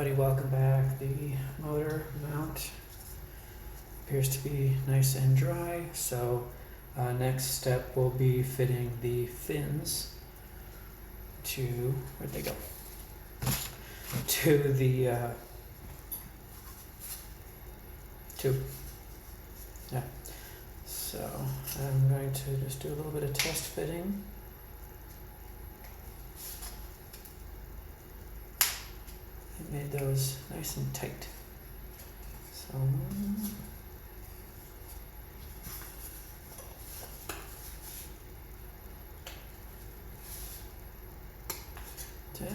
everybody, welcome back. The motor mount appears to be nice and dry, so next step will be fitting the fins to, where'd they go? To the tube. Yeah, so I'm going to just do a little bit of test fitting. I made those nice and tight. So yeah.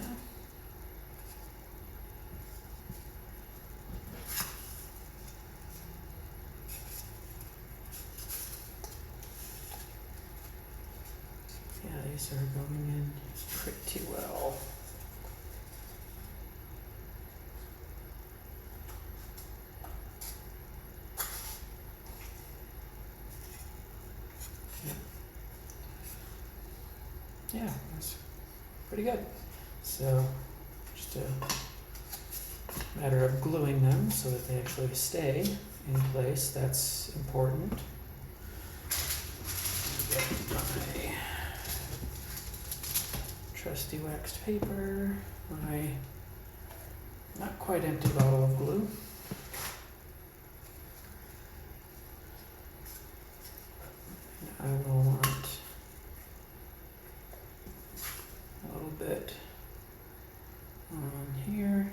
Yeah, these are going in pretty well. Yeah, that's pretty good. So just a matter of gluing them so that they actually stay in place. That's important. Get my trusty waxed paper, my not quite empty bottle of glue. And I will want a little bit on here.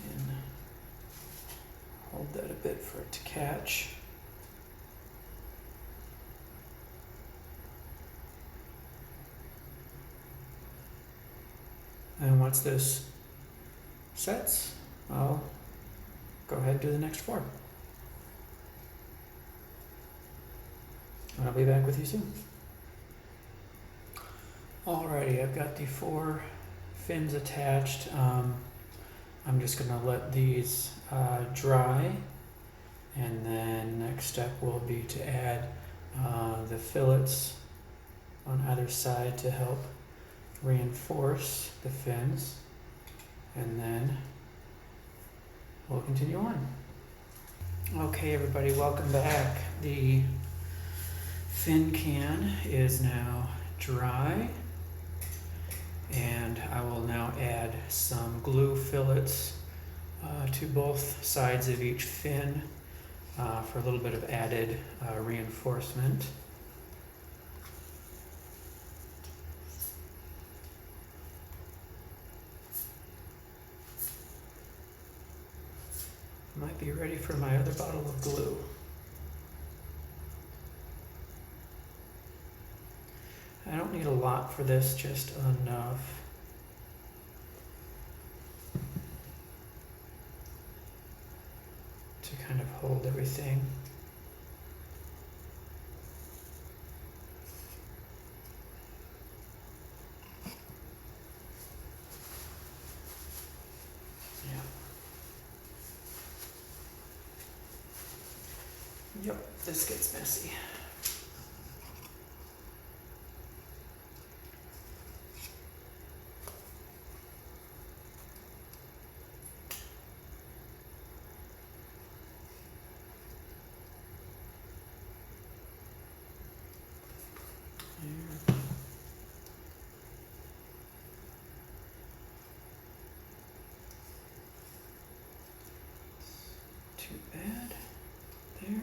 And hold that a bit for it to catch. And once this sets, I'll go ahead and do the next four. And I'll be back with you soon. Alrighty, I've got the 4 fins attached. I'm just gonna let these dry, and then next step will be to add the fillets on either side to help reinforce the fins, and then we'll continue on. Okay, everybody, welcome back. The fin can is now dry, and I will now add some glue fillets to both sides of each fin for a little bit of added reinforcement. Might be ready for my other bottle of glue. I don't need a lot for this, just enough. To kind of hold everything. Yep, this gets messy. There. Too bad. There.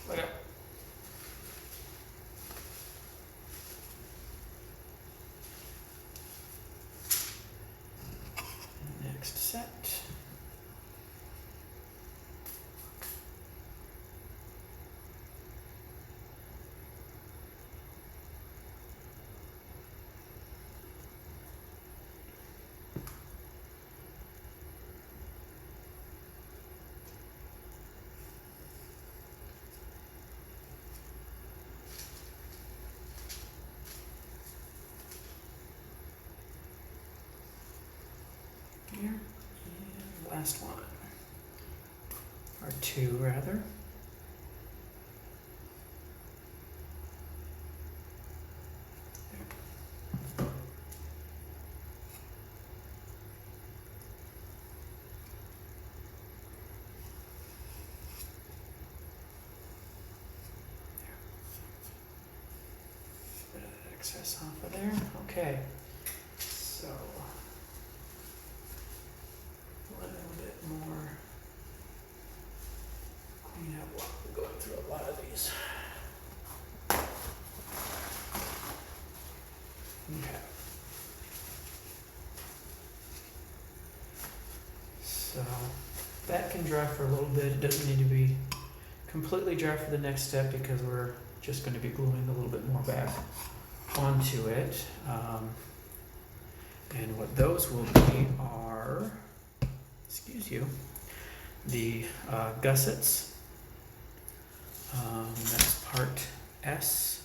Look up. Next set. here. And last one. Or two, rather. Excess off of there. Okay, so a little bit more clean up while we're going through a lot of these. Okay. So that can dry for a little bit. It doesn't need to be completely dry for the next step because we're just going to be gluing a little bit more back onto it. And what those will be are, excuse you, the gussets. That's part S.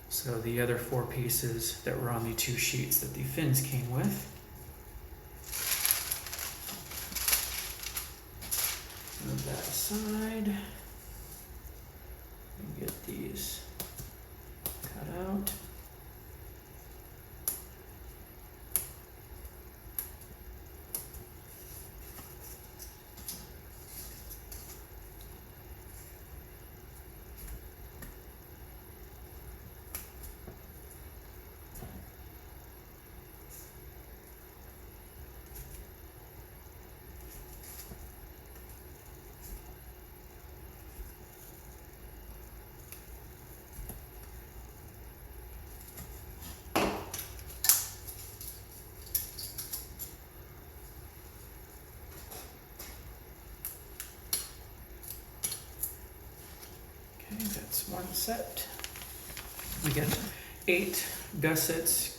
So the other four pieces that were on the two sheets that the fins came with. Move that aside. And get these cut out. Okay, that's one set. We get 8 gussets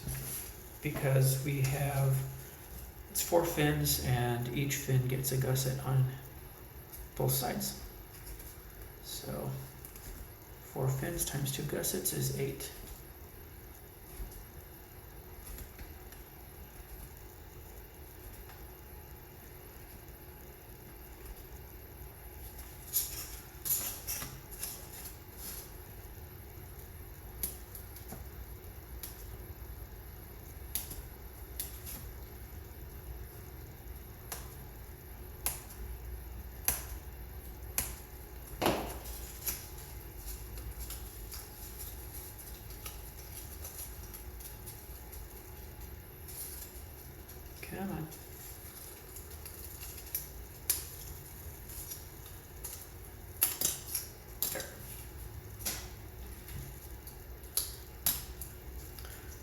because we have, it's 4 fins and each fin gets a gusset on both sides. So 4 fins times 2 gussets is 8. Come on. There.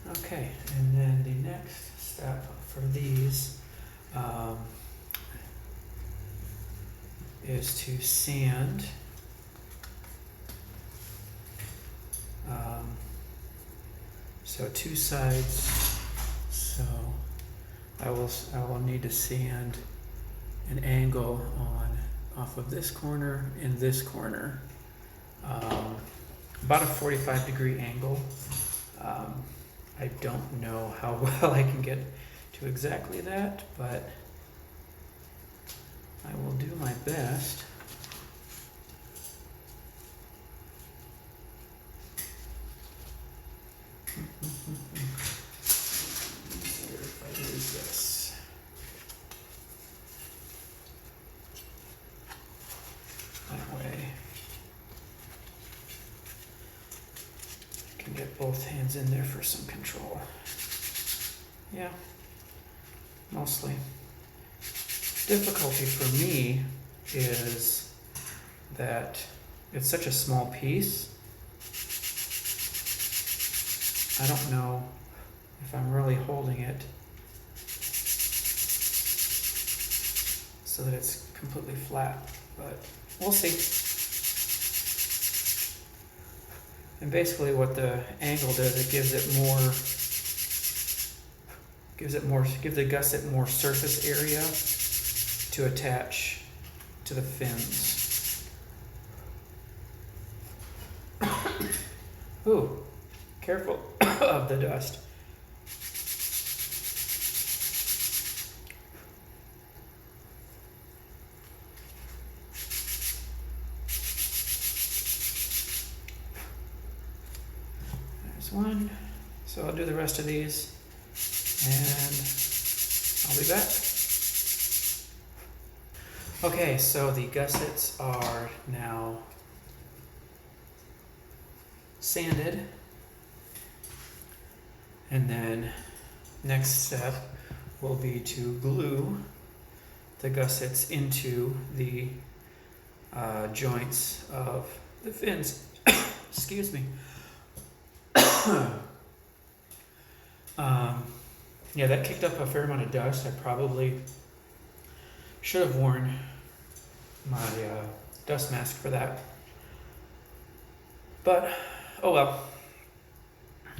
Okay, and then the next step for these is to sand. So 2 sides. So I will need to sand an angle off of this corner and this corner, about a 45-degree angle. I don't know how well I can get to exactly that, but I will do my best. Get both hands in there for some control. Yeah, mostly. Difficulty for me is that it's such a small piece. I don't know if I'm really holding it so that it's completely flat, but we'll see. And basically what the angle does, it gives the gusset more surface area to attach to the fins. Ooh, careful of the dust. So I'll do the rest of these and I'll be back. Okay, so the gussets are now sanded, and then next step will be to glue the gussets into the joints of the fins. Excuse me. Yeah, that kicked up a fair amount of dust. I probably should have worn my dust mask for that. But, oh well.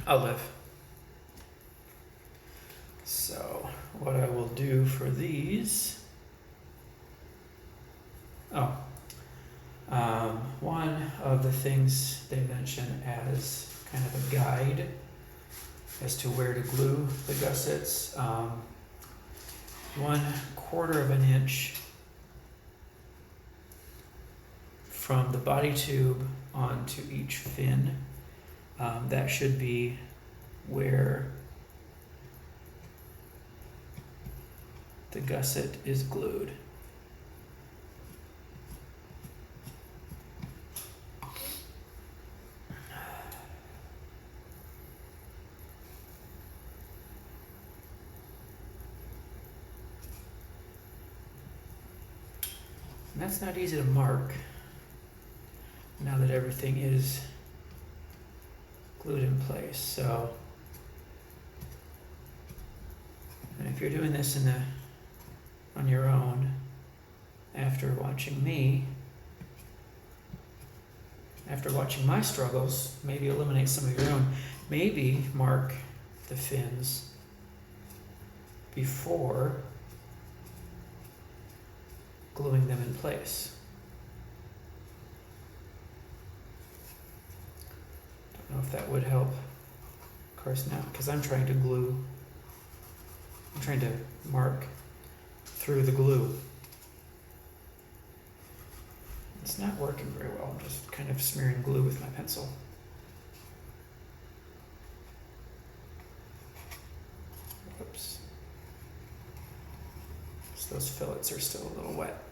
I'll live. So, what I will do for these... one of the things they mention as kind of a guide as to where to glue the gussets, 1/4 of an inch from the body tube onto each fin. That should be where the gusset is glued. And that's not easy to mark now that everything is glued in place. So, and if you're doing this on your own, after watching my struggles, maybe eliminate some of your own. Maybe mark the fins before gluing them in place. Don't know if that would help. Of course not, because I'm trying to mark through the glue. It's not working very well. I'm just kind of smearing glue with my pencil. Whoops. So those fillets are still a little wet.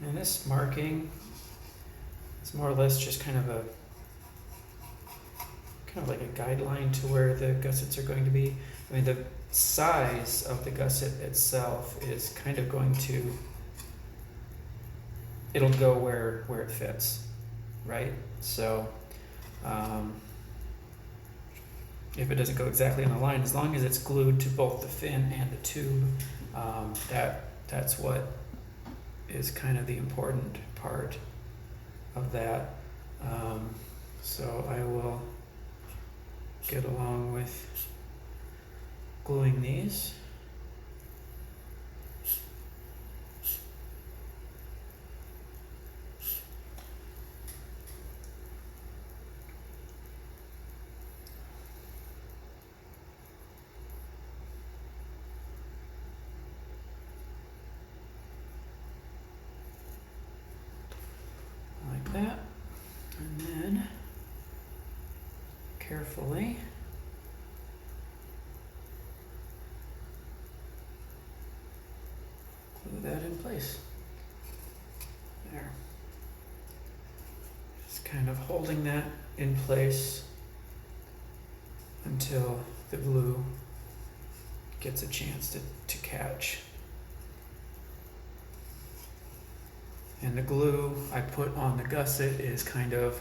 And this marking is more or less just kind of like a guideline to where the gussets are going to be. I mean, the size of the gusset itself is kind of going to, it'll go where it fits, right? So if it doesn't go exactly on the line, as long as it's glued to both the fin and the tube, that's what is kind of the important part of that. So I will get along with gluing these. Like that, and then carefully glue that in place. There. Just kind of holding that in place until the glue gets a chance to catch. And the glue I put on the gusset is kind of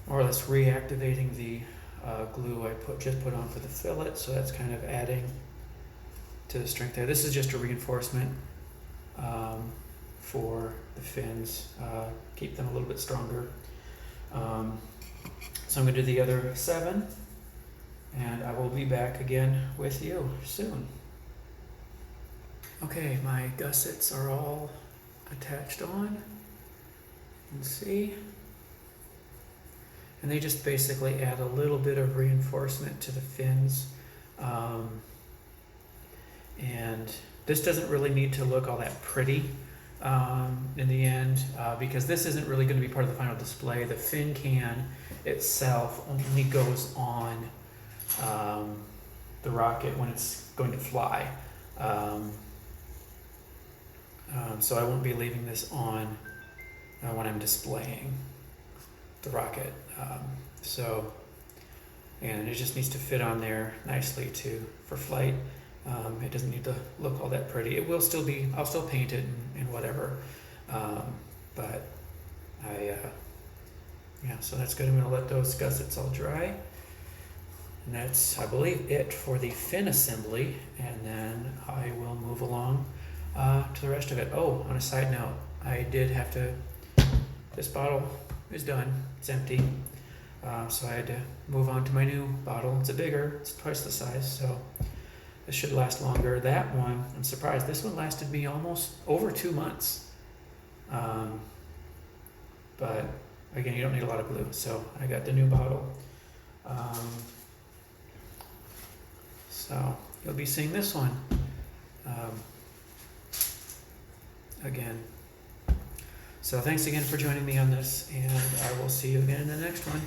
more or less reactivating the glue I just put on for the fillet, so that's kind of adding to the strength there. This is just a reinforcement for the fins, keep them a little bit stronger. So I'm going to do the other 7, and I will be back again with you soon. Okay, my gussets are all attached on. You can see. And they just basically add a little bit of reinforcement to the fins. And this doesn't really need to look all that pretty in the end, because this isn't really going to be part of the final display. The fin can itself only goes on the rocket when it's going to fly. So I won't be leaving this on when I'm displaying the rocket. And it just needs to fit on there nicely for flight. It doesn't need to look all that pretty. It will still be, I'll still paint it and whatever. But so that's good. I'm gonna let those gussets all dry. And that's, I believe, it for the fin assembly. And then I will move along to the rest of it. Oh, on a side note, I did have to, this bottle is done, it's empty. So I had to move on to my new bottle. It's it's twice the size, so this should last longer. That one, I'm surprised, this one lasted me almost over 2 months. But again, you don't need a lot of glue, so I got the new bottle. So you'll be seeing this one again. So thanks again for joining me on this, and I will see you again in the next one.